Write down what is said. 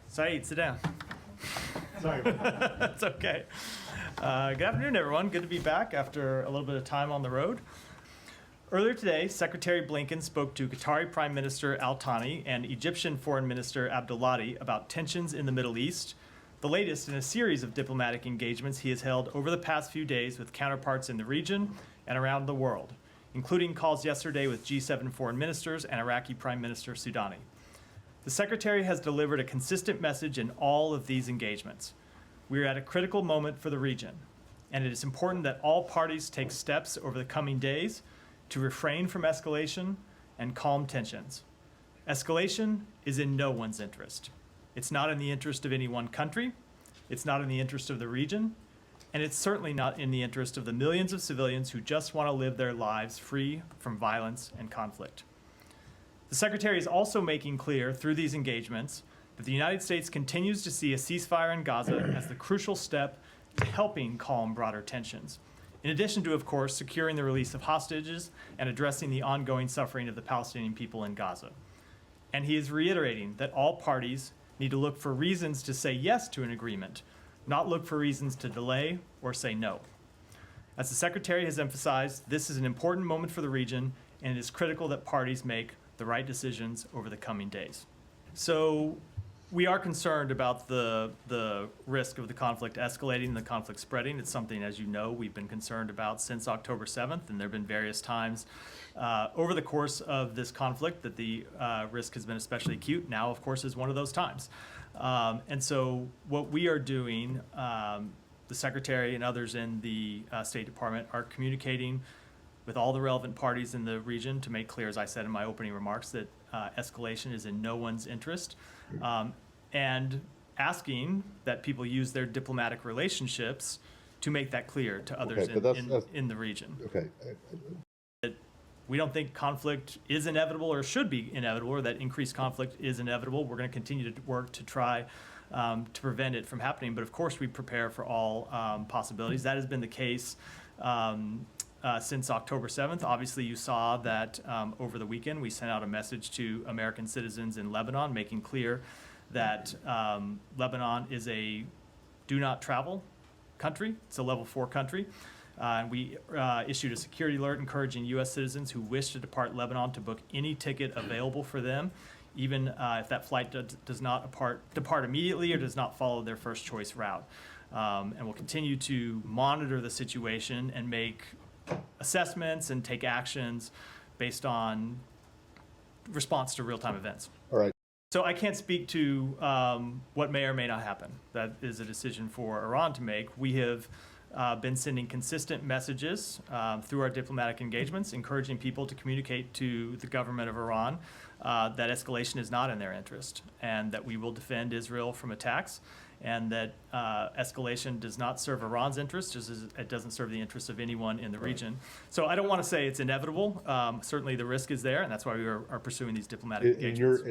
Saeed, sit down. Sorry. That's okay. Good afternoon, everyone. Good to be back after a little bit of time on the road. Earlier today, Secretary Blinken spoke to Qatari Prime Minister Al Thani and Egyptian Foreign Minister Abdullati about tensions in the Middle East, the latest in a series of diplomatic engagements he has held over the past few days with counterparts in the region and around the world, including calls yesterday with G7 foreign ministers and Iraqi Prime Minister Soudani. The Secretary has delivered a consistent message in all of these engagements. We are at a critical moment for the region, and it is important that all parties take steps over the coming days to refrain from escalation and calm tensions. Escalation is in no one's interest. It's not in the interest of any one country, it's not in the interest of the region, and it's certainly not in the interest of the millions of civilians who just want to live their lives free from violence and conflict. The Secretary is also making clear through these engagements that the United States continues to see a ceasefire in Gaza as the crucial step to helping calm broader tensions, in addition to, of course, securing the release of hostages and addressing the ongoing suffering of the Palestinian people in Gaza. And he is reiterating that all parties need to look for reasons to say yes to an agreement, not look for reasons to delay or say no. As the Secretary has emphasized, this is an important moment for the region, and it is critical that parties make the right decisions over the coming days. So we are concerned about the risk of the conflict escalating, the conflict spreading. It's something, as you know, we've been concerned about since October 7th, and there have been various times over the course of this conflict that the risk has been especially acute. Now, of course, is one of those times. And so what we are doing, the Secretary and others in the State Department are communicating with all the relevant parties in the region to make clear, as I said in my opening remarks, that escalation is in no one's interest, and asking that people use their diplomatic relationships to make that clear to others in the region. Okay. That we don't think conflict is inevitable or should be inevitable, or that increased conflict is inevitable. We're going to continue to work to try to prevent it from happening, but of course we prepare for all possibilities. That has been the case since October 7th. Obviously, you saw that over the weekend we sent out a message to American citizens in Lebanon, making clear that Lebanon is a do not travel country. It's a level 4 country. And we issued a security alert encouraging U.S. citizens who wish to depart Lebanon to book any ticket available for them, even if that flight does not depart immediately or does not follow their first choice route. And we'll continue to monitor the situation and make assessments and take actions based on response to real-time events. All right. So I can't speak to what may or may not happen. That is a decision for Iran to make. We have been sending consistent messages through our diplomatic engagements, encouraging people to communicate to the government of Iran that escalation is not in their interest, and that we will defend Israel from attacks, and that escalation does not serve Iran's interests, just as it doesn't serve the interests of anyone in the region. So I don't want to say it's inevitable. Certainly the risk is there, and that's why we are pursuing these diplomatic engagements.